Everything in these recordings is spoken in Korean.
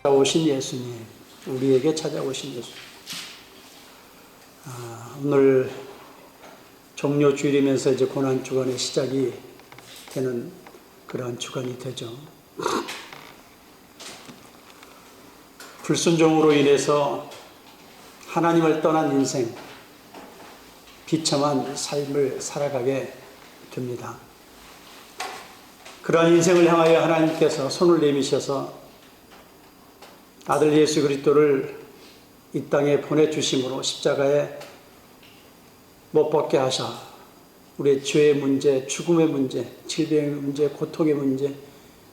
찾아오신 예수님, 우리에게 찾아오신 예수님. 오늘 종료 주일이면서 이제 고난 주간의 시작이 되는 그러한 주간이 되죠. 불순종으로 인해서 하나님을 떠난 인생, 비참한 삶을 살아가게 됩니다. 그러한 인생을 향하여 하나님께서 손을 내미셔서 아들 예수 그리스도를 이 땅에 보내주심으로 십자가에 못 박게 하사 우리의 죄의 문제, 죽음의 문제, 질병의 문제, 고통의 문제,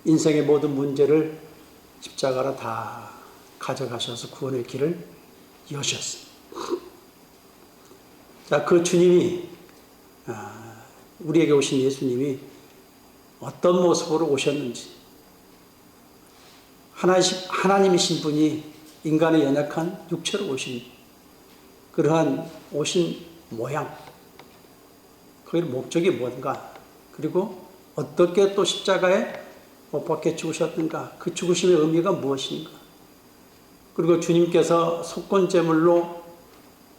인생의 모든 문제를 십자가로 다 가져가셔서 구원의 길을 여셨습니다. 자, 그 주님이, 우리에게 오신 예수님이 어떤 모습으로 오셨는지, 하나님이신 분이 인간의 연약한 육체로 오신 그러한 오신 모양, 그 목적이 뭔가, 그리고 어떻게 또 십자가에 못 박혀 죽으셨는가, 그 죽으심의 의미가 무엇인가, 그리고 주님께서 속건제물로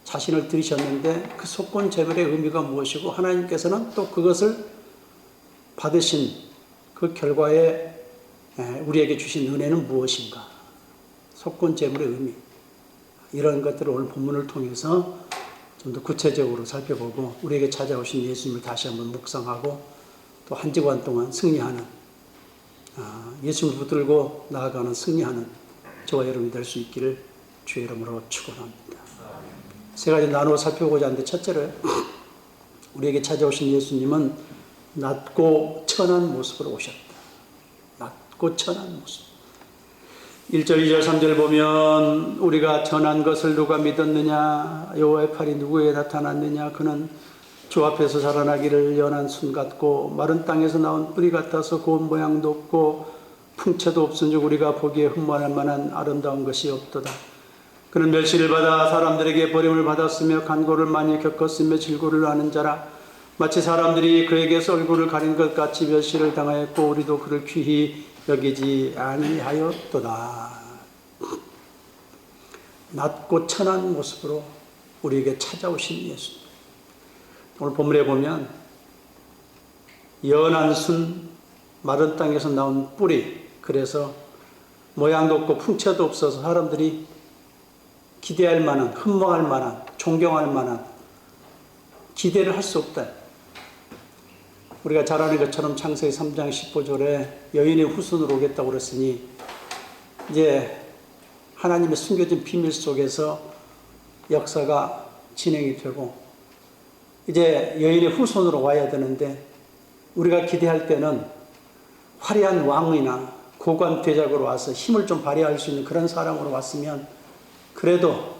자신을 드리셨는데 그 속건제물의 의미가 무엇이고 하나님께서는 또 그것을 받으신 그 결과에 우리에게 주신 은혜는 무엇인가, 속건제물의 의미, 이런 것들을 오늘 본문을 통해서 좀 더 구체적으로 살펴보고 우리에게 찾아오신 예수님을 다시 한번 묵상하고 또 한 주간 동안 승리하는, 예수님을 붙들고 나아가는 승리하는 저와 여러분이 될 수 있기를 주의 이름으로 축원합니다. 세 가지 나누어 살펴보고자 하는데, 첫째로 우리에게 찾아오신 예수님은 낮고 천한 모습으로 오셨다. 낮고 천한 모습. 1절, 2절, 3절 보면 우리가 전한 것을 누가 믿었느냐, 여호와의 팔이 누구에게 나타났느냐, 그는 주 앞에서 자라나기를 연한 순 같고 마른 땅에서 나온 뿌리 같아서 고운 모양도 없고 풍채도 없은즉 우리가 보기에 흠모할 만한 아름다운 것이 없도다. 그는 멸시를 받아 사람들에게 버림을 받았으며 간고를 많이 겪었으며 질고를 하는 자라. 마치 사람들이 그에게서 얼굴을 가린 것 같이 멸시를 당하였고 우리도 그를 귀히 여기지 아니하였도다. 낮고 천한 모습으로 우리에게 찾아오신 예수. 오늘 본문에 보면 연한 순, 마른 땅에서 나온 뿌리, 그래서 모양도 없고 풍채도 없어서 사람들이 기대할 만한, 흠모할 만한, 존경할 만한, 기대를 할 수 없다. 우리가 잘 아는 것처럼 창세기 3장 15절에 여인의 후손으로 오겠다고 그랬으니 이제 하나님의 숨겨진 비밀 속에서 역사가 진행이 되고 이제 여인의 후손으로 와야 되는데, 우리가 기대할 때는 화려한 왕이나 고관 대작으로 와서 힘을 좀 발휘할 수 있는 그런 사람으로 왔으면 그래도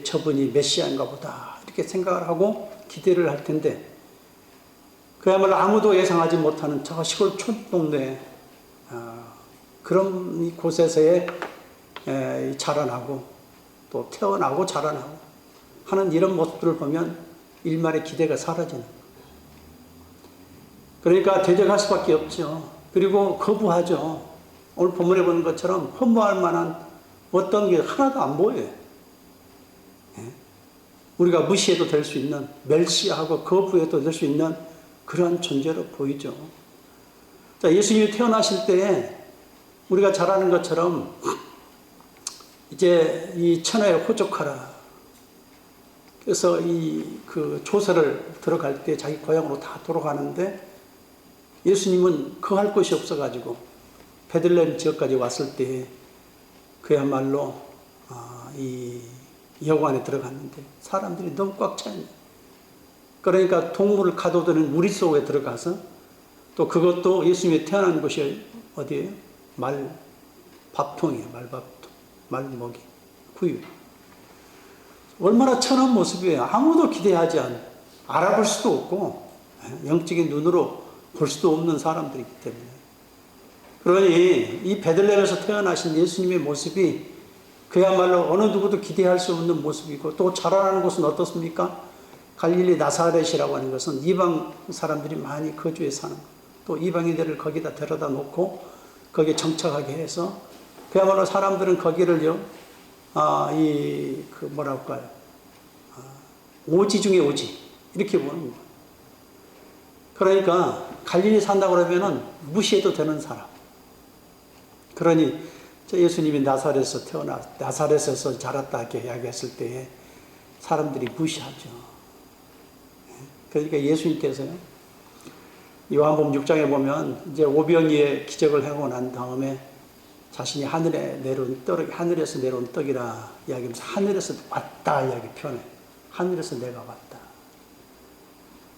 저분이 메시아인가 보다 이렇게 생각을 하고 기대를 할 텐데, 그야말로 아무도 예상하지 못하는 저 시골 촌동네 그런 곳에서의 자라나고 또 태어나고 자라나고 하는 이런 모습들을 보면 일말의 기대가 사라지는, 그러니까 대적할 수밖에 없죠. 그리고 거부하죠. 오늘 본문에 보는 것처럼 흠모할 만한 어떤 게 하나도 안 보여요. 우리가 무시해도 될 수 있는, 멸시하고 거부해도 될 수 있는 그러한 존재로 보이죠. 자, 예수님이 태어나실 때에 우리가 잘 아는 것처럼 이제 이 천하에 호족하라. 그래서 그 조서를 들어갈 때 자기 고향으로 다 돌아가는데 예수님은 거할 곳이 없어가지고 베들레헴 지역까지 왔을 때 그야말로 이 여관에 들어갔는데 사람들이 너무 꽉 차 있는, 그러니까 동물을 가둬두는 무리 속에 들어가서, 또 그것도 예수님이 태어난 곳이 어디예요? 말밥통이에요. 말밥통, 말먹이, 구유. 얼마나 천한 모습이에요. 아무도 기대하지 않은, 알아볼 수도 없고 영적인 눈으로 볼 수도 없는 사람들이기 때문에. 그러니 이 베들레헴에서 태어나신 예수님의 모습이 그야말로 어느 누구도 기대할 수 없는 모습이고, 또 자라나는 곳은 어떻습니까? 갈릴리 나사렛이라고 하는 것은 이방 사람들이 많이 거주해 사는 것, 또 이방인들을 거기다 데려다 놓고 거기에 정착하게 해서 그야말로 사람들은 거기를요, 뭐라 할까요? 오지 중에 오지. 이렇게 보는 거예요. 그러니까 갈릴리 산다 그러면은 무시해도 되는 사람. 그러니 예수님이 나사렛에서 자랐다 이렇게 이야기했을 때에 사람들이 무시하죠. 그러니까 예수님께서요, 요한복음 6장에 보면 이제 오병이의 기적을 하고 난 다음에 자신이 하늘에서 내려온 떡이라 이야기하면서 하늘에서 왔다 이야기 표현해. 하늘에서 내가 왔다.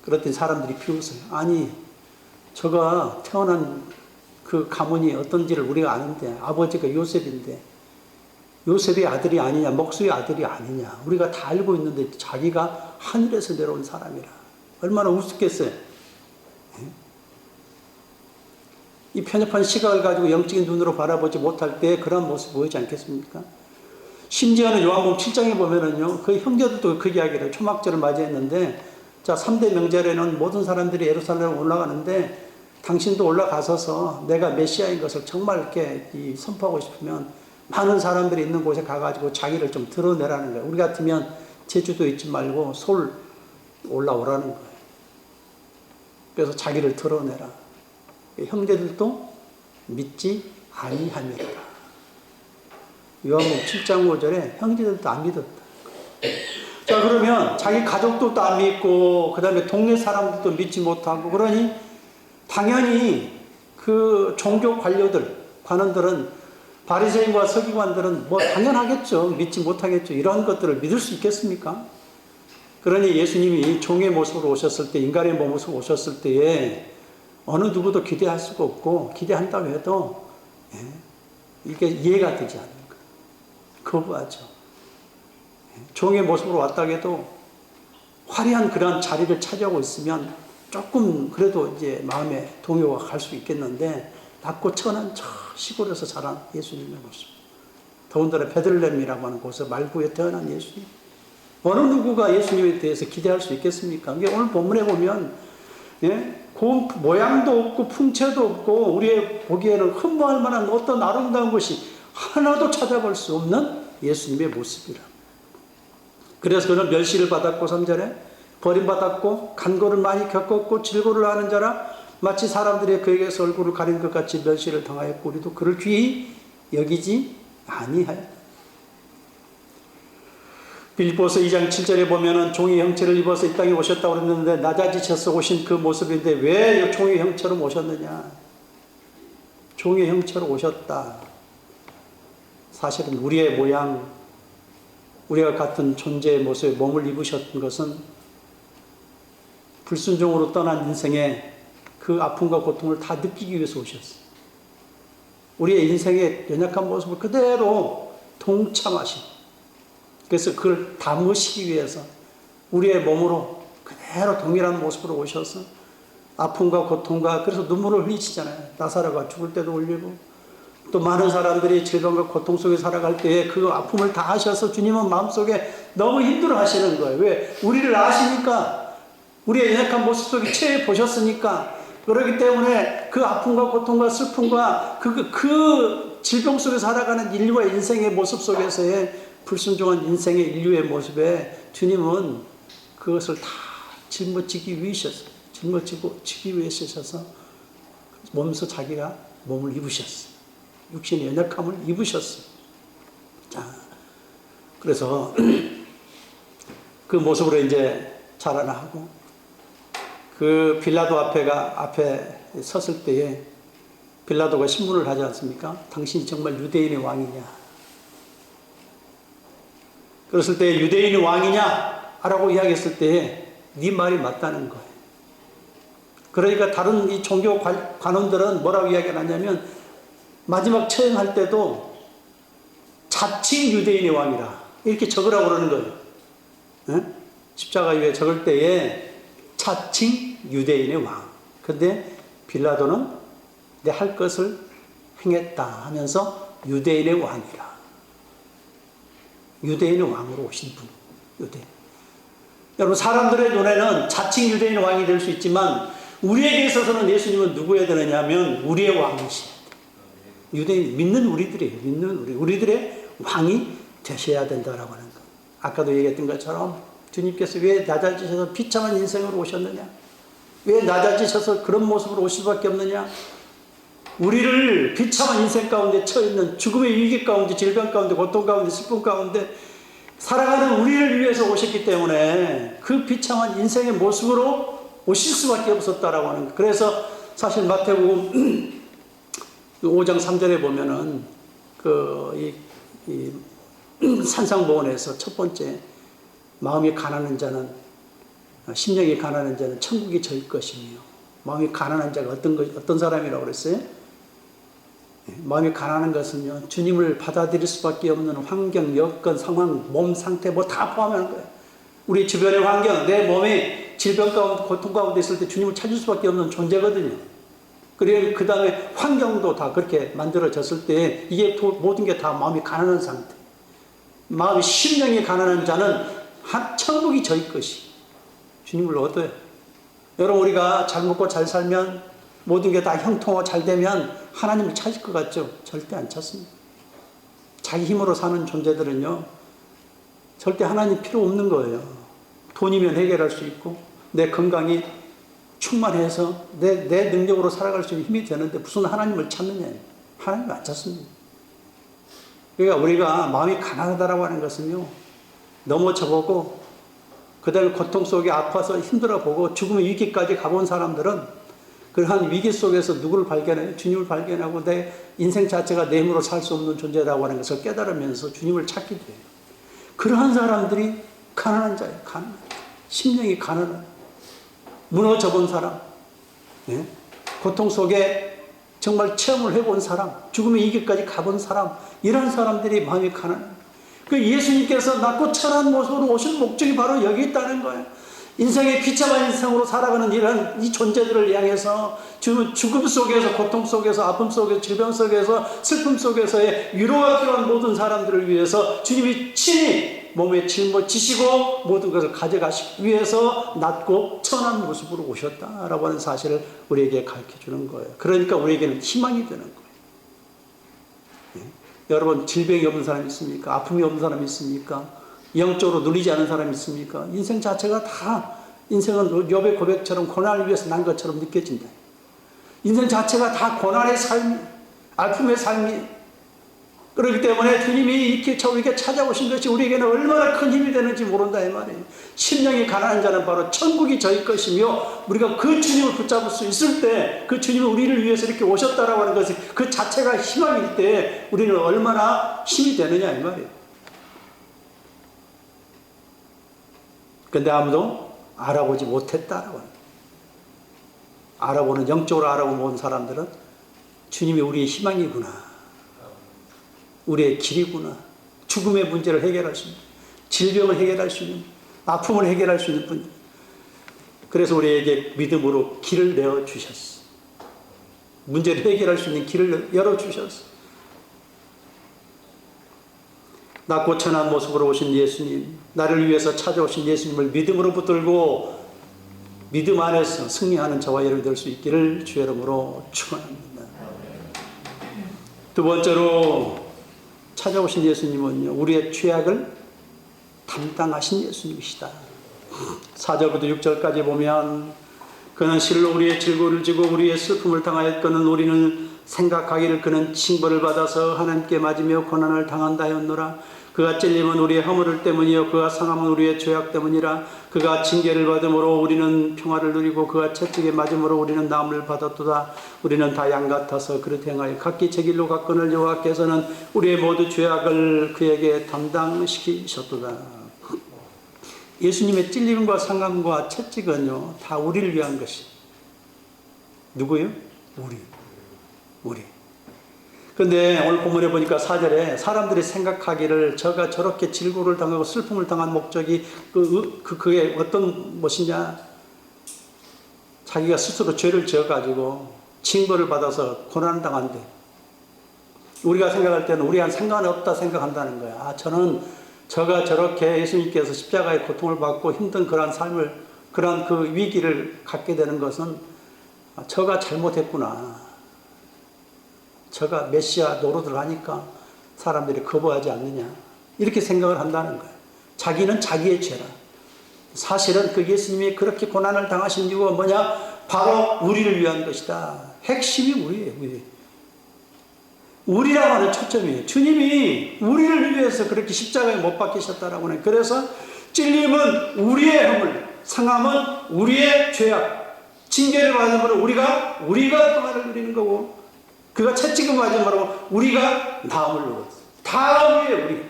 그랬더니 사람들이 비웃어요. 아니, 저가 태어난 그 가문이 어떤지를 우리가 아는데 아버지가 요셉인데 요셉의 아들이 아니냐, 목수의 아들이 아니냐, 우리가 다 알고 있는데 자기가 하늘에서 내려온 사람이라. 얼마나 우습겠어요. 이 편협한 시각을 가지고 영적인 눈으로 바라보지 못할 때 그런 모습 보이지 않겠습니까? 심지어는 요한복음 7장에 보면은요, 그 형제들도 그 이야기를 초막절을 맞이했는데, 자, 3대 명절에는 모든 사람들이 예루살렘에 올라가는데 당신도 올라가서서 내가 메시아인 것을 정말 이렇게 선포하고 싶으면 많은 사람들이 있는 곳에 가가지고 자기를 좀 드러내라는 거예요. 우리 같으면 제주도 있지 말고 서울 올라오라는 거예요. 그래서 자기를 드러내라. 형제들도 믿지 아니하니라. 요한복음 7장 5절에 형제들도 안 믿었다. 자, 그러면 자기 가족도 안 믿고 그 다음에 동네 사람들도 믿지 못하고, 그러니 당연히 그 종교 관원들은, 바리새인과 서기관들은 뭐 당연하겠죠. 믿지 못하겠죠. 이런 것들을 믿을 수 있겠습니까? 그러니 예수님이 종의 모습으로 오셨을 때, 인간의 모습으로 오셨을 때에 어느 누구도 기대할 수가 없고, 기대한다고 해도 이게 이해가 되지 않는 거예요. 거부하죠. 종의 모습으로 왔다고 해도 화려한 그런 자리를 차지하고 있으면 조금 그래도 이제 마음에 동요가 갈 수 있겠는데, 낮고 천한 저 시골에서 자란 예수님의 모습, 더군다나 베들레헴이라고 하는 곳에서 말구에 태어난 예수님, 어느 누구가 예수님에 대해서 기대할 수 있겠습니까? 오늘 본문에 보면 모양도 없고 풍채도 없고 우리의 보기에는 흠모할 만한 어떤 아름다운 것이 하나도 찾아볼 수 없는 예수님의 모습이라. 그래서 그는 멸시를 받았고 3절에 버림받았고 간고를 많이 겪었고 질고를 하는 자라 마치 사람들이 그에게서 얼굴을 가린 것 같이 멸시를 당하였고 우리도 그를 귀히 여기지 아니하였다. 빌립보서 2장 7절에 보면은 종의 형체를 입어서 이 땅에 오셨다고 그랬는데 낮아지셔서 오신 그 모습인데 왜 종의 형체로 오셨느냐? 종의 형체로 오셨다. 사실은 우리의 모양, 우리와 같은 존재의 모습에 몸을 입으셨던 것은 불순종으로 떠난 인생의 그 아픔과 고통을 다 느끼기 위해서 오셨어요. 우리의 인생의 연약한 모습을 그대로 동참하시고, 그래서 그걸 담으시기 위해서 우리의 몸으로 그대로 동일한 모습으로 오셔서 아픔과 고통과, 그래서 눈물을 흘리시잖아요. 나사로가 죽을 때도 울리고, 또 많은 사람들이 질병과 고통 속에 살아갈 때에 그 아픔을 다 하셔서 주님은 마음속에 너무 힘들어 하시는 거예요. 왜? 우리를 아시니까, 우리의 연약한 모습 속에 체해 보셨으니까. 그렇기 때문에 그 아픔과 고통과 슬픔과 그 질병 속에 살아가는 인류의 인생의 모습 속에서의 불순종한 인생의 인류의 모습에 주님은 그것을 다 짊어지기 위해서 몸소 자기가 몸을 입으셨어요. 육신의 연약함을 입으셨어요. 자, 그래서 그 모습으로 이제 자라나고, 그 빌라도 앞에 섰을 때에 빌라도가 신문을 하지 않습니까? 당신이 정말 유대인의 왕이냐? 그랬을 때 유대인의 왕이냐? 라고 이야기했을 때에 네 말이 맞다는 거예요. 그러니까 다른 이 종교 관원들은 뭐라고 이야기를 하냐면 마지막 처형할 때도 자칭 유대인의 왕이라 이렇게 적으라고 그러는 거예요. 네? 십자가 위에 적을 때에 자칭 유대인의 왕. 근데 빌라도는 내 할 것을 행했다 하면서 유대인의 왕이라. 유대인의 왕으로 오신 분. 유대인. 여러분, 사람들의 눈에는 자칭 유대인의 왕이 될 수 있지만 우리에게 있어서는 예수님은 누구여야 되느냐 하면 우리의 왕이시다. 유대인 믿는 우리들이에요. 우리들의 왕이 되셔야 된다라고 하는 것. 아까도 얘기했던 것처럼 주님께서 왜 낮아지셔서 비참한 인생으로 오셨느냐? 왜 낮아지셔서 그런 모습으로 오실 수밖에 없느냐? 우리를 비참한 인생 가운데 처해있는 죽음의 위기 가운데, 질병 가운데, 고통 가운데, 슬픔 가운데 살아가는 우리를 위해서 오셨기 때문에 그 비참한 인생의 모습으로 오실 수밖에 없었다라고 하는 것. 그래서 사실 마태복음 5장 3절에 보면은 이 산상보원에서 첫 번째 마음이 가난한 자는, 심령이 가난한 자는 천국이 저일 것이며, 마음이 가난한 자가 어떤 사람이라고 그랬어요? 마음이 가난한 것은요, 주님을 받아들일 수밖에 없는 환경, 여건, 상황, 몸 상태 뭐 다 포함하는 거예요. 우리 주변의 환경, 내 몸에 질병 가운데, 고통 가운데 있을 때 주님을 찾을 수밖에 없는 존재거든요. 그리고 그 다음에 환경도 다 그렇게 만들어졌을 때 이게 모든 게 다 마음이 가난한 상태. 마음이 심령이 가난한 자는 천국이 저희 것이. 주님을 얻어요. 여러분, 우리가 잘 먹고 잘 살면, 모든 게 다 형통하고 잘 되면 하나님을 찾을 것 같죠? 절대 안 찾습니다. 자기 힘으로 사는 존재들은요, 절대 하나님 필요 없는 거예요. 돈이면 해결할 수 있고, 내 건강이 충만해서 내 능력으로 살아갈 수 있는 힘이 되는데 무슨 하나님을 찾느냐. 하나님을 안 찾습니다. 그러니까 우리가 마음이 가난하다라고 하는 것은요, 넘어져보고 그 다음에 고통 속에 아파서 힘들어보고 죽음의 위기까지 가본 사람들은 그러한 위기 속에서 누구를 발견해요? 주님을 발견하고 내 인생 자체가 내 힘으로 살 수 없는 존재라고 하는 것을 깨달으면서 주님을 찾게 돼요. 그러한 사람들이 가난한 자예요. 가난한. 심령이 가난한. 무너져 본 사람, 네? 고통 속에 정말 체험을 해본 사람, 죽음의 위기까지 가본 사람, 이런 사람들이 마음이 가난한. 그 예수님께서 낮고 천한 모습으로 오신 목적이 바로 여기 있다는 거예요. 인생의 비참한 인생으로 살아가는 이런 이 존재들을 향해서 죽음 속에서, 고통 속에서, 아픔 속에서, 질병 속에서, 슬픔 속에서의 위로가 필요한 모든 사람들을 위해서 주님이 친히 몸에 짊어지시고 모든 것을 가져가시기 위해서 낮고 천한 모습으로 오셨다라고 하는 사실을 우리에게 가르쳐 주는 거예요. 그러니까 우리에게는 희망이 되는 거예요. 네? 여러분, 질병이 없는 사람이 있습니까? 아픔이 없는 사람이 있습니까? 영적으로 누리지 않은 사람이 있습니까? 인생 자체가 다, 인생은 욥의 고백처럼 고난을 위해서 난 것처럼 느껴진다. 인생 자체가 다 고난의 삶이, 아픔의 삶이. 그렇기 때문에 주님이 이렇게 우리에게 찾아오신 것이 우리에게는 얼마나 큰 힘이 되는지 모른다 이 말이에요. 심령이 가난한 자는 바로 천국이 저희 것이며, 우리가 그 주님을 붙잡을 수 있을 때, 그 주님이 우리를 위해서 이렇게 오셨다라고 하는 것이 그 자체가 희망일 때 우리는 얼마나 힘이 되느냐 이 말이에요. 근데 아무도 알아보지 못했다라고 합니다. 알아보는, 영적으로 알아본 사람들은 주님이 우리의 희망이구나, 우리의 길이구나, 죽음의 문제를 해결할 수 있는, 질병을 해결할 수 있는, 아픔을 해결할 수 있는 분. 그래서 우리에게 믿음으로 길을 내어주셨어. 문제를 해결할 수 있는 길을 열어주셨어. 낮고 천한 모습으로 오신 예수님, 나를 위해서 찾아오신 예수님을 믿음으로 붙들고 믿음 안에서 승리하는 저와 여러분이 될 수 있기를 주의 이름으로 축원합니다. 두 번째로 찾아오신 예수님은요, 우리의 죄악을 담당하신 예수님이시다. 4절부터 6절까지 보면, 그는 실로 우리의 질고를 지고 우리의 슬픔을 당하였거늘 우리는 생각하기를 그는 징벌을 받아서 하나님께 맞으며 고난을 당한다 하였노라. 그가 찔림은 우리의 허물을 때문이요 그가 상함은 우리의 죄악 때문이라. 그가 징계를 받음으로 우리는 평화를 누리고 그가 채찍에 맞음으로 우리는 나음을 받았도다. 우리는 다 양 같아서 그릇 행하여 각기 제 길로 갔거늘 여호와께서는 우리의 모두 죄악을 그에게 담당시키셨도다. 예수님의 찔림과 상함과 채찍은요 다 우리를 위한 것이. 누구요? 우리. 그런데 오늘 본문에 보니까 4절에 사람들이 생각하기를 저가 저렇게 질고를 당하고 슬픔을 당한 목적이 그게 어떤 것이냐, 자기가 스스로 죄를 지어가지고 징벌을 받아서 고난을 당한대. 우리가 생각할 때는 우리한 상관이 없다 생각한다는 거야. 아, 저가 저렇게 예수님께서 십자가의 고통을 받고 힘든 그러한 삶을, 그러한 그 위기를 갖게 되는 것은 저가 잘못했구나, 저가 메시아 노릇을 하니까 사람들이 거부하지 않느냐. 이렇게 생각을 한다는 거예요. 자기는 자기의 죄라. 사실은 그 예수님이 그렇게 고난을 당하신 이유가 뭐냐? 바로 우리를 위한 것이다. 핵심이 우리예요. 우리라고 하는 초점이에요. 주님이 우리를 위해서 그렇게 십자가에 못 박히셨다라고 하는. 그래서 찔림은 우리의 허물, 상함은 우리의 죄악, 징계를 받으므로 우리가 평안을 누리는 거고, 그가 채찍을 맞으므로 우리가 나음을 누렸어. 다 우리예요, 우리.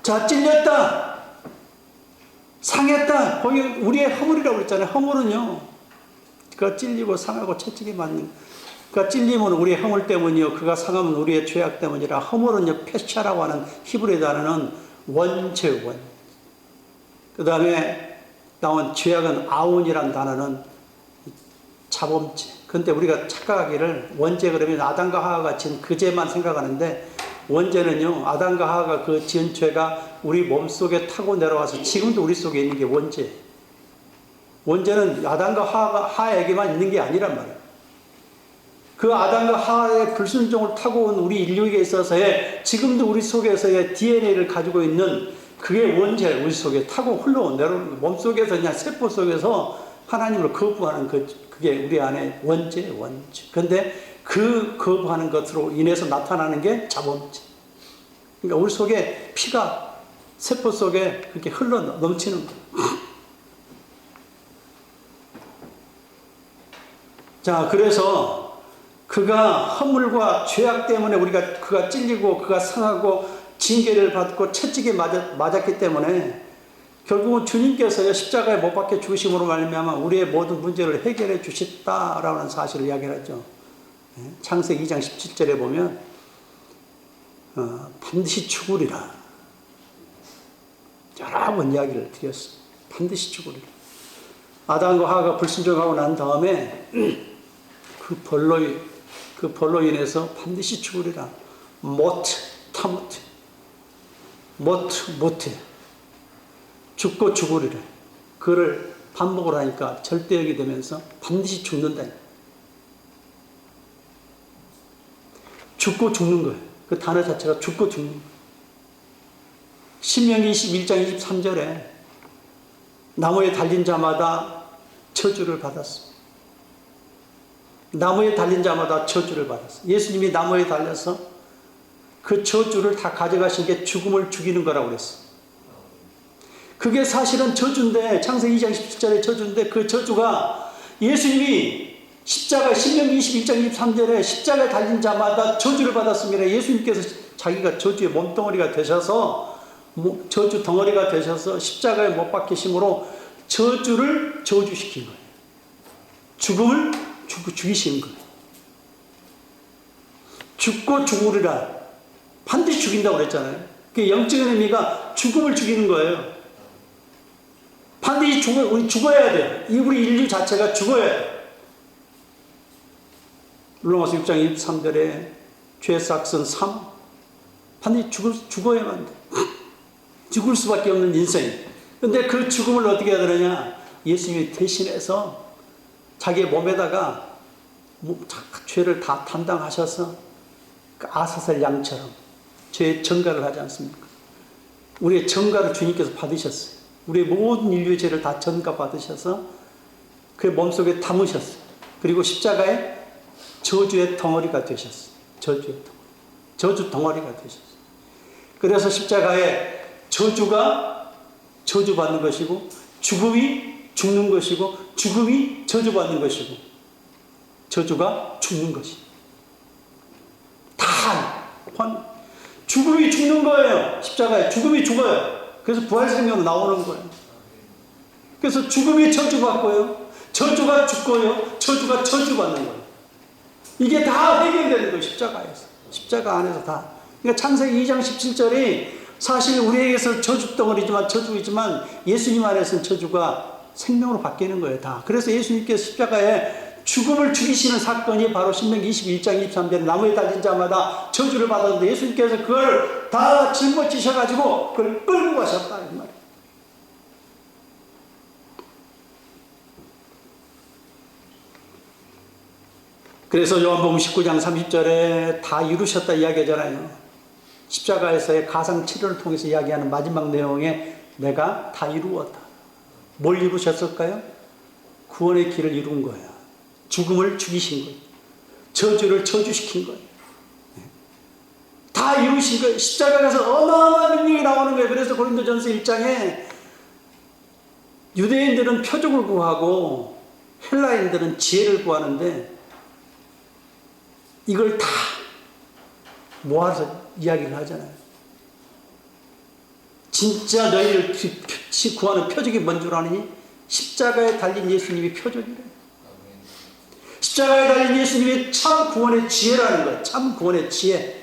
자, 찔렸다, 상했다, 거기 우리의 허물이라고 그랬잖아요. 허물은요, 그가 찔리고 상하고 채찍이 맞는, 그가 찔림은 우리의 허물 때문이요, 그가 상하면 우리의 죄악 때문이라. 허물은요, 페샤라고 하는 히브리 단어는 원죄, 그 다음에 나온 죄악은 아운이라는 단어는 자범죄. 근데 우리가 착각하기를 원죄 그러면 아담과 하와가 지은 그 죄만 생각하는데, 원죄는요, 아담과 하와가 그 지은 죄가 우리 몸속에 타고 내려와서 지금도 우리 속에 있는 게 원죄. 원죄는 아담과 하와에게만 있는 게 아니란 말이에요. 그 아담과 하와의 불순종을 타고 온 우리 인류에게 있어서의 지금도 우리 속에서의 DNA를 가지고 있는 그게 원죄, 우리 속에 타고 흘러온 내려오는 거. 몸속에서 그냥 세포 속에서 하나님을 거부하는 그게 우리 안에 원죄. 근데 그 거부하는 것으로 인해서 나타나는 게 자범죄. 그러니까 우리 속에 피가 세포 속에 그렇게 흘러 넘치는 거예요. 자, 그래서 그가 허물과 죄악 때문에 그가 찔리고 그가 상하고 징계를 받고 채찍에 맞았기 때문에 결국은 주님께서 십자가에 못 박혀 죽으심으로 말미암아 우리의 모든 문제를 해결해 주셨다라는 사실을 이야기를 하죠. 창세기 2장 17절에 보면 반드시 죽으리라. 여러 번 이야기를 드렸습니다. 반드시 죽으리라. 아담과 하와가 불순종하고 난 다음에 그 벌로 인해서 반드시 죽으리라. 타무트. 못해. 죽고 죽으리라. 그를 반복을 하니까 절대역이 되면서 반드시 죽는다. 죽고 죽는 거예요. 그 단어 자체가 죽고 죽는 거예요. 신명기 21장 23절에 나무에 달린 자마다 저주를 받았습니다. 나무에 달린 자마다 저주를 받았어요. 예수님이 나무에 달려서 그 저주를 다 가져가신 게 죽음을 죽이는 거라고 그랬어요. 그게 사실은 저주인데, 창세기 2장 17절의 저주인데, 그 저주가 예수님이 신명기 21장 23절에 십자가에 달린 자마다 저주를 받았습니다. 예수님께서 자기가 저주의 몸덩어리가 되셔서, 저주 덩어리가 되셔서 십자가에 못 박히심으로 저주를 저주시킨 거예요. 죽음을 죽이시는 거예요. 죽고 죽으리라. 반드시 죽인다고 그랬잖아요. 그 영적인 의미가 죽음을 죽이는 거예요. 반드시 우리 죽어야 돼요. 우리 인류 자체가 죽어야 돼요. 로마서 6장 23절에 죄 삭은 삶, 반드시 죽어야만 돼. 죽을 수밖에 없는 인생. 근데 그 죽음을 어떻게 해야 되느냐? 예수님이 대신해서 자기의 몸에다가 죄를 다 담당하셔서 그 아사셀 양처럼 죄의 전가를 하지 않습니까? 우리의 전가를 주님께서 받으셨어요. 우리의 모든 인류의 죄를 다 전가 받으셔서 그 몸속에 담으셨어요. 그리고 십자가에 저주의 덩어리가 되셨어요. 저주 덩어리가 되셨어요. 그래서 십자가에 저주가 저주받는 것이고, 죽음이 죽는 것이고, 죽음이 저주받는 것이고, 저주가 죽는 것이. 다 죽음이 죽는 거예요. 십자가에 죽음이 죽어요. 그래서 부활생명으로 나오는 거예요. 그래서 죽음이 저주받고요, 저주가 죽고요, 저주가 저주받는 거예요. 이게 다 해결되는 거예요. 십자가 안에서 다. 그러니까 창세기 2장 17절이 사실 우리에게서 저주이지만 예수님 안에서는 저주가 생명으로 바뀌는 거예요. 다. 그래서 예수님께서 십자가에 죽음을 죽이시는 사건이 바로 신명기 21장 23절에 나무에 달린 자마다 저주를 받았는데, 예수님께서 그걸 다 짊어지셔가지고 그걸 끌고 가셨다, 이 말이에요. 그래서 요한복음 19장 30절에 다 이루셨다 이야기하잖아요. 십자가에서의 가상 치료를 통해서 이야기하는 마지막 내용에 내가 다 이루었다. 뭘 이루셨을까요? 구원의 길을 이룬 거예요. 죽음을 죽이신 거예요. 저주를 저주시킨 거예요. 다 이루신 거예요. 십자가에서 어마어마한 능력이 나오는 거예요. 그래서 고린도전서 1장에 유대인들은 표적을 구하고 헬라인들은 지혜를 구하는데 이걸 다 모아서 이야기를 하잖아요. 진짜 너희를 구하는 표적이 뭔 줄 아니? 십자가에 달린 예수님이 표적이래. 십자가에 달린 예수님이 참 구원의 지혜라는 거예요. 참 구원의 지혜.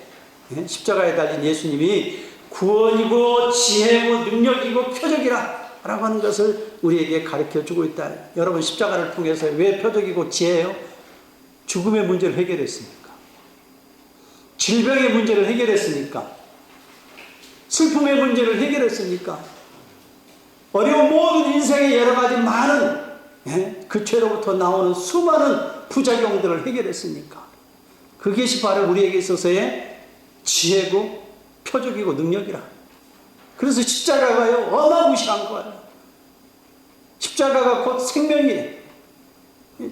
십자가에 달린 예수님이 구원이고 지혜고 능력이고 표적이라 라고 하는 것을 우리에게 가르쳐주고 있다. 여러분 십자가를 통해서 왜 표적이고 지혜예요? 죽음의 문제를 해결했습니까? 질병의 문제를 해결했습니까? 슬픔의 문제를 해결했습니까? 어려운 모든 인생의 여러 가지 많은 그 죄로부터 나오는 수많은 부작용들을 해결했으니까 그것이 바로 우리에게 있어서의 지혜고 표적이고 능력이라. 그래서 십자가가요 어마무시한 거예요. 십자가가 곧 생명이에요.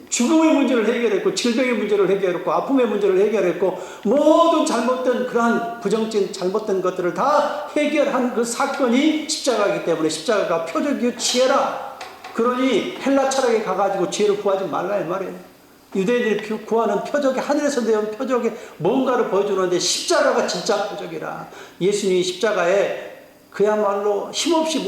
죽음의 문제를 해결했고 질병의 문제를 해결했고 아픔의 문제를 해결했고 모든 잘못된 그러한 부정적인 잘못된 것들을 다 해결한 그 사건이 십자가이기 때문에 십자가가 표적이요 지혜라. 그러니 헬라 철학에 가가지고 지혜를 구하지 말라 이 말이에요. 유대인들이 구하는 표적이 하늘에서 내온 표적이 뭔가를 보여주는데 십자가가 진짜 표적이라. 예수님이 십자가에 그야말로 힘없이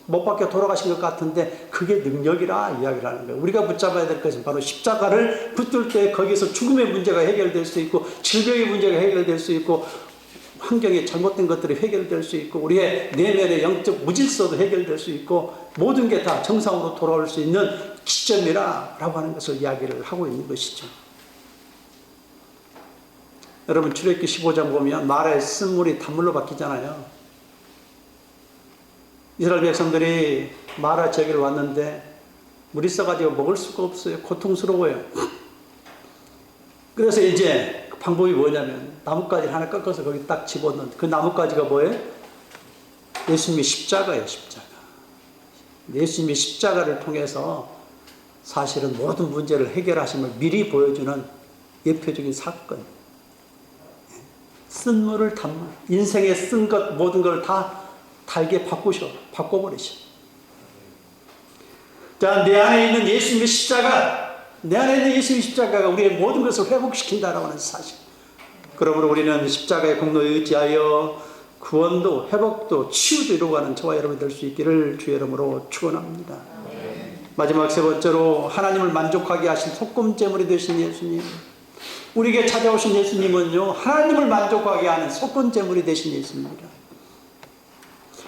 못 박혀 돌아가신 것 같은데 그게 능력이라 이야기를 하는 거예요. 우리가 붙잡아야 될 것은 바로 십자가를 붙들 때 거기서 죽음의 문제가 해결될 수 있고 질병의 문제가 해결될 수 있고 환경에 잘못된 것들이 해결될 수 있고 우리의 내면의 영적 무질서도 해결될 수 있고 모든 게 다 정상으로 돌아올 수 있는 기점이라 라고 하는 것을 이야기를 하고 있는 것이죠. 여러분 출애굽기 15장 보면 마라의 쓴물이 단물로 바뀌잖아요. 이스라엘 백성들이 마라 지역에 왔는데 물이 써가지고 먹을 수가 없어요. 고통스러워요. 그래서 이제 그 방법이 뭐냐면 나뭇가지를 하나 꺾어서 거기 딱 집어넣는 그 나뭇가지가 뭐예요? 예수님의 십자가예요. 십자가. 예수님의 십자가를 통해서 사실은 모든 문제를 해결하심을 미리 보여주는 예표적인 사건. 쓴 물을 단물, 인생에 쓴 것 모든 걸 다 달게 바꿔버리셔. 자, 내 안에 있는 예수님의 십자가, 내 안에 있는 예수님의 십자가가 우리의 모든 것을 회복시킨다라고 하는 사실. 그러므로 우리는 십자가의 공로에 의지하여 구원도 회복도 치유도 이루어가는 저와 여러분이 될 수 있기를 주의 이름으로 축원합니다. 마지막 세 번째로 하나님을 만족하게 하신 속건제물이 되신 예수님. 우리에게 찾아오신 예수님은요 하나님을 만족하게 하는 속건제물이 되신 예수님입니다.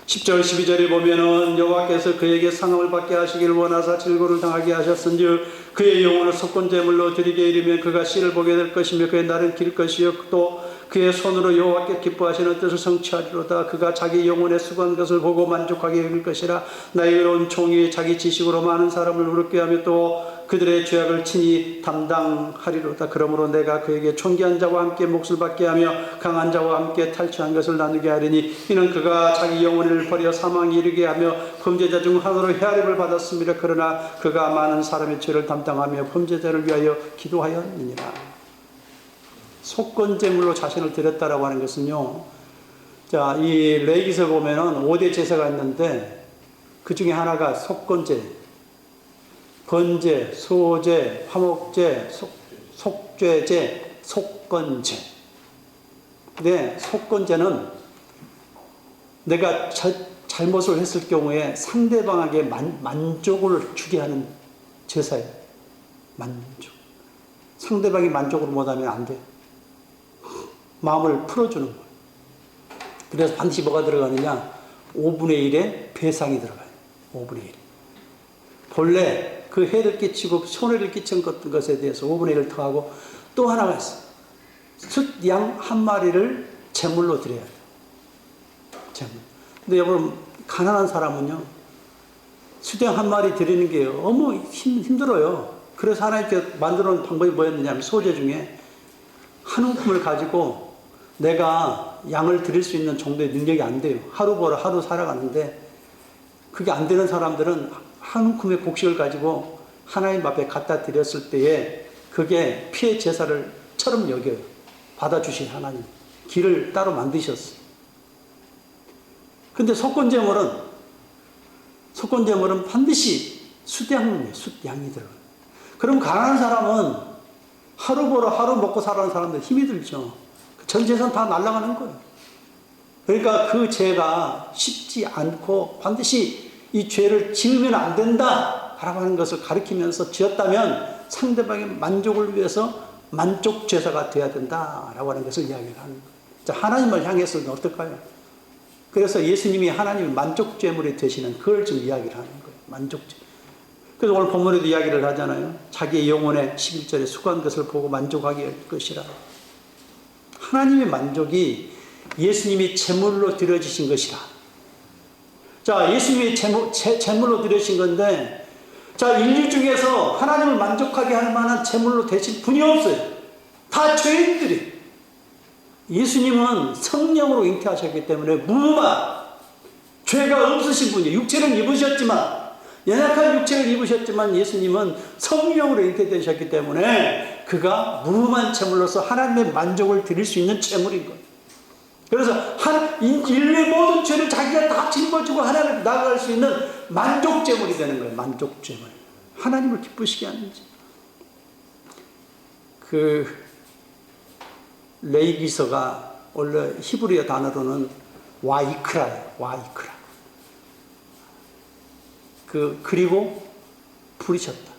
10절 12절에 보면은 여호와께서 그에게 상함을 받게 하시길 원하사 질고를 당하게 하셨은즉 그의 영혼을 속건제물로 드리게 이르면 그가 씨를 보게 될 것이며 그의 날은 길 것이요 또 그의 손으로 여호와께 기뻐하시는 뜻을 성취하리로다. 그가 자기 영혼에 수고한 것을 보고 만족하게 여길 것이라. 나의 의로운 종이 자기 지식으로 많은 사람을 우습게 하며 또 그들의 죄악을 친히 담당하리로다. 그러므로 내가 그에게 존귀한 자와 함께 몫을 받게 하며 강한 자와 함께 탈취한 것을 나누게 하리니 이는 그가 자기 영혼을 버려 사망에 이르게 하며 범죄자 중 하나로 헤아림을 받았습니다. 그러나 그가 많은 사람의 죄를 담당하며 범죄자를 위하여 기도하였느니라. 속건제물로 자신을 드렸다라고 하는 것은요. 자, 이 레위기서 보면은 5대 제사가 있는데 그 중에 하나가 속건제, 번제, 소제, 화목제, 속죄제, 속건제. 근데 속건제는 내가 잘못을 했을 경우에 상대방에게 만족을 주게 하는 제사예요. 만족. 상대방이 만족을 못하면 안 돼. 마음을 풀어주는 거예요. 그래서 반드시 뭐가 들어가느냐? 5분의 1의 배상이 들어가요. 5분의 1. 본래 그 해를 끼치고 손해를 끼친 것에 대해서 5분의 1을 더하고 또 하나가 있어요. 숫 양 한 마리를 제물로 드려야 돼요. 제물. 근데 여러분, 가난한 사람은요, 숫양 한 마리 드리는 게 너무 힘들어요. 그래서 하나님께 만들어 놓은 방법이 뭐였느냐 하면 소재 중에 한 움큼을 가지고 내가 양을 드릴 수 있는 정도의 능력이 안 돼요. 하루 벌어 하루 살아가는데 그게 안 되는 사람들은 한 움큼의 곡식을 가지고 하나님 앞에 갖다 드렸을 때에 그게 피의 제사를 처럼 여겨요. 받아주신 하나님. 길을 따로 만드셨어요. 근데 속건제물은 반드시 숫양이에요. 숫양이 들어가요. 그럼 가난한 사람은 하루 벌어 하루 먹고 살아가는 사람들 힘이 들죠. 전 재산 다 날아가는 거예요. 그러니까 그 죄가 쉽지 않고 반드시 이 죄를 지으면 안 된다 라고 하는 것을 가르치면서 지었다면 상대방의 만족을 위해서 만족 제사가 되어야 된다라고 하는 것을 이야기를 하는 거예요. 자, 하나님을 향해서는 어떨까요? 그래서 예수님이 하나님의 만족 제물이 되시는 그걸 지금 이야기를 하는 거예요. 만족 제물. 그래서 오늘 본문에도 이야기를 하잖아요. 자기의 영혼의 11절에 수고한 것을 보고 만족하게 할 것이라. 하나님의 만족이 예수님이 제물로 드려지신 것이라. 자, 예수님이 제물로 드려진 건데, 자, 인류 중에서 하나님을 만족하게 할 만한 제물로 되신 분이 없어요. 다 죄인들이. 예수님은 성령으로 잉태하셨기 때문에 무한 죄가 없으신 분이에요. 육체를 입으셨지만, 연약한 육체를 입으셨지만 예수님은 성령으로 잉태되셨기 때문에 그가 무한 제물로서 하나님의 만족을 드릴 수 있는 제물인 거예요. 그래서 인류의 모든 죄를 자기가 다 짊어지고 하나님 나아갈 수 있는 만족 제물이 되는 거예요. 만족 제물. 하나님을 기쁘시게 하는 제. 그 레위기서가 원래 히브리어 단어로는 와이크라예요. 와이크라. 그리고 부르셨다.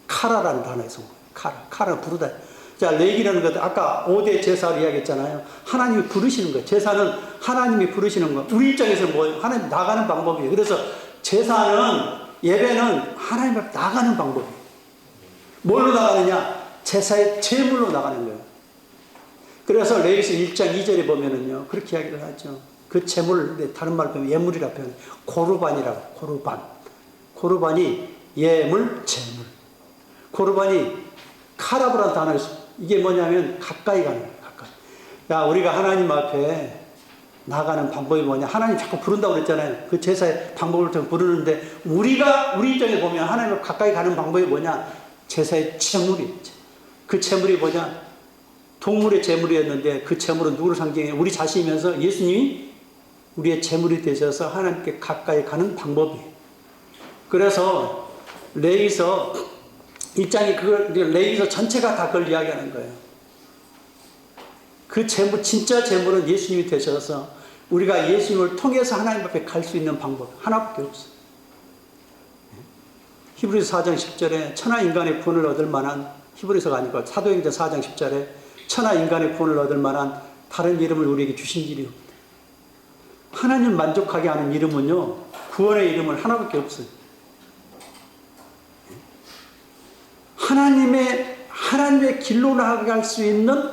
카라라는 단어에서 온 거예요. 카라 부르다. 자, 레위기라는 것도 아까 5대 제사를 이야기했잖아요. 하나님이 부르시는 거예요. 제사는 하나님이 부르시는 거. 우리 입장에서는 뭐예요? 하나님 나가는 방법이에요. 그래서 제사는, 예배는 하나님 앞에 나가는 방법이에요. 뭘로 나가느냐? 제사의 제물로 나가는 거예요. 그래서 레위기서 1장 2절에 보면은요, 그렇게 이야기를 하죠. 그 제물, 다른 말로 보면 예물이라 표현해요. 고르반이라고, 고르반. 고르반이 예물, 제물. 고르반이 카라브라는 단어에서 이게 뭐냐면 가까이 가는 거예요. 가까이. 야, 우리가 하나님 앞에 나가는 방법이 뭐냐? 하나님 자꾸 부른다고 그랬잖아요. 그 제사의 방법을 통해 부르는데 우리 입장에 보면 하나님 앞에 가까이 가는 방법이 뭐냐? 제사의 제물이었죠. 그 제물이 뭐냐? 동물의 제물이었는데 그 제물은 누구를 상징해요? 우리 자신이면서 예수님이 우리의 제물이 되셔서 하나님께 가까이 가는 방법이에요. 그래서 레위기서 1장이 그걸, 레위기서 전체가 다 그걸 이야기하는 거예요. 그 제물, 진짜 제물은 예수님이 되셔서 우리가 예수님을 통해서 하나님 앞에 갈 수 있는 방법 하나밖에 없어요. 히브리서 4장 10절에 천하 인간의 구원을 얻을 만한, 히브리서가 아니고 사도행전 4장 10절에 천하 인간의 구원을 얻을 만한 다른 이름을 우리에게 주신 일이 없다. 하나님 만족하게 하는 이름은요, 구원의 이름은 하나밖에 없어요. 하나님의 길로 나아갈 수 있는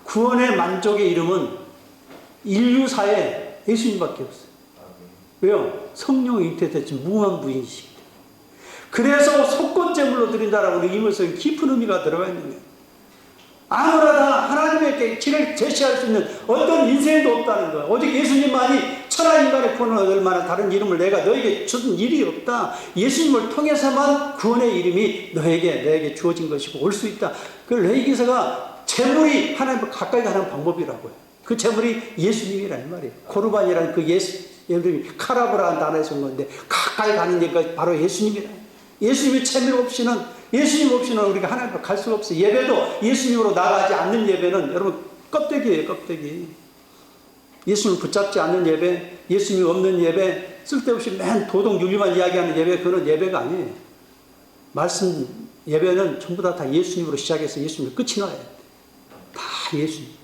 구원의 만족의 이름은 인류사에 예수님밖에 없어요. 왜요? 성령이 잉태됐지 무한 부인이시기 때문에. 그래서 속건제물로 드린다라고 우리 이물속에 깊은 의미가 들어가 있는 거예요. 아무나 다 하나님의 길을 제시할 수 있는 어떤 인생도 없다는 거예요. 오직 예수님만이 천하 인간의 구원을 얻을 만한 다른 이름을 내가 너에게 준 일이 없다. 예수님을 통해서만 구원의 이름이 내게 주어진 것이고 올 수 있다. 그 레위기서가 제물이 하나님과 가까이 가는 방법이라고요. 그 제물이 예수님이라는 말이에요. 고르반이라는 그 예수님이 카라브라는 단어에서 온 건데 가까이 가는 데가 바로 예수님이라. 예수님의 제물 없이는, 예수님 없이는 우리가 하나님 앞에 갈 수가 없어요. 예배도 예수님으로 나가지 않는 예배는 여러분 껍데기예요. 껍데기. 예수님을 붙잡지 않는 예배, 예수님이 없는 예배, 쓸데없이 맨 도덕 윤리만 이야기하는 예배, 그건 예배가 아니에요. 말씀 예배는 전부 다 예수님으로 시작해서 예수님을 끝이 나야 돼. 다 예수님.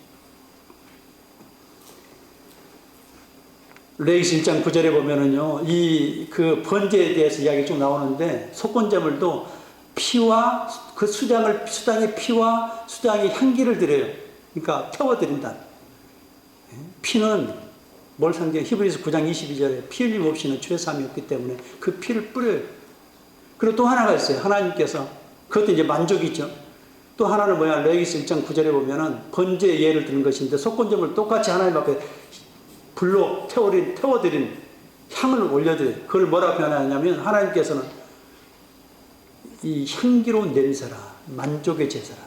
레위기서 1장 9절에 보면은요, 그 번제에 대해서 이야기 좀 나오는데, 속건제물도 피와 그 수장의 피와 수장의 향기를 드려요. 그러니까 태워드린다. 피는 뭘 상징해? 히브리서 9장 22절에 피 흘림 없이는 죄 사함이 없기 때문에 그 피를 뿌려요. 그리고 또 하나가 있어요. 하나님께서 그것도 이제 만족이죠. 또 하나는 뭐야? 레위기서 1장 9절에 보면은 번제의 예를 드는 것인데 속건제물 똑같이 하나님 앞에 불로 태워드린 향을 올려드려요. 그걸 뭐라고 표현하냐면 하나님께서는 이 향기로운 냄새라, 만족의 제사라.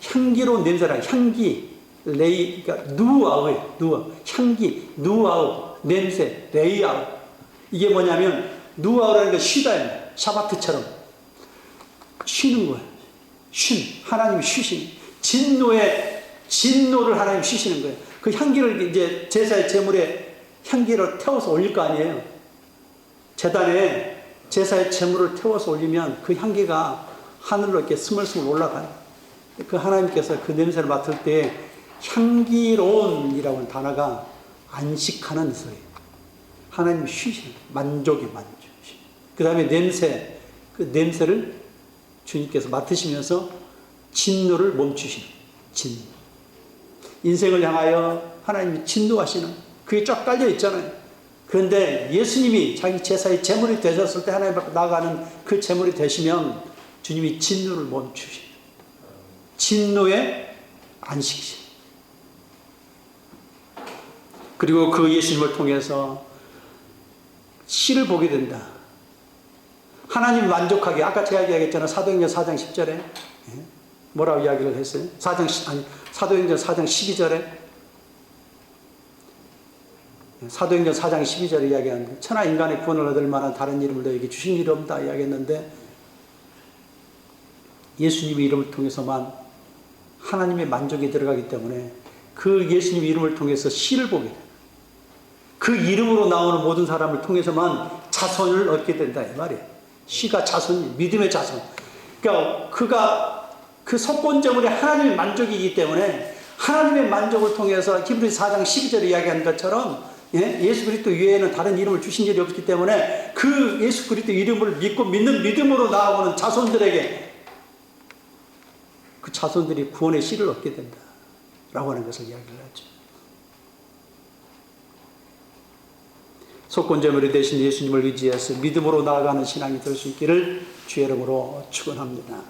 향기로운 냄새라, 향기, 그러니까 누아우예요. 누아, 향기, 누아우, 냄새, 레이아우. 이게 뭐냐면 누아우라는 게 쉬다예요. 샤바트처럼 쉬는 거예요. 하나님이 쉬시는 진노를 하나님 쉬시는 거예요. 그 향기를 이제 제사의 제물에 향기를 태워서 올릴 거 아니에요. 제단에 제사의 제물을 태워서 올리면 그 향기가 하늘로 이렇게 스물스물 올라가요. 그 하나님께서 그 냄새를 맡을 때 향기로운이라고 하는 단어가 안식하는 소리예요. 하나님이 쉬시는 만족이 만족. 그 다음에 냄새, 그 냄새를 주님께서 맡으시면서 진노를 멈추시는 진노. 인생을 향하여 하나님이 진노하시는 그게 쫙 깔려 있잖아요. 그런데 예수님이 자기 제사의 제물이 되셨을 때 하나님 앞에 나아가는 그 제물이 되시면 주님이 진노를 멈추시는 진노의 안식이시. 그리고 그 예수님을 통해서 씨를 보게 된다. 하나님 만족하게, 아까 제가 이야기했잖아요. 사도행전 4장 10절에 뭐라고 이야기를 했어요? 사도행전 4장 12절에 사도행전 4장 12절에 이야기하는데 천하 인간의 구원을 얻을 만한 다른 이름을 너에게 주신 일이 없다 이야기했는데 예수님의 이름을 통해서만 하나님의 만족이 들어가기 때문에 그 예수님 이름을 통해서 씨를 보게 돼요. 그 이름으로 나오는 모든 사람을 통해서만 자손을 얻게 된다 이 말이에요. 씨가 자손, 믿음의 자손. 그러니까 그 속건제물이 하나님의 만족이기 때문에 하나님의 만족을 통해서 히브리서 4장 12절에 이야기하는 것처럼 예수 그리스도 외에는 다른 이름을 주신 일이 없기 때문에 그 예수 그리스도 이름을 믿고 믿는 믿음으로 나아오는 자손들에게 그 자손들이 구원의 씨를 얻게 된다라고 하는 것을 이야기를 하죠. 속건제물이 되신 예수님을 의지해서 믿음으로 나아가는 신앙이 될 수 있기를 주의 이름으로 축원합니다.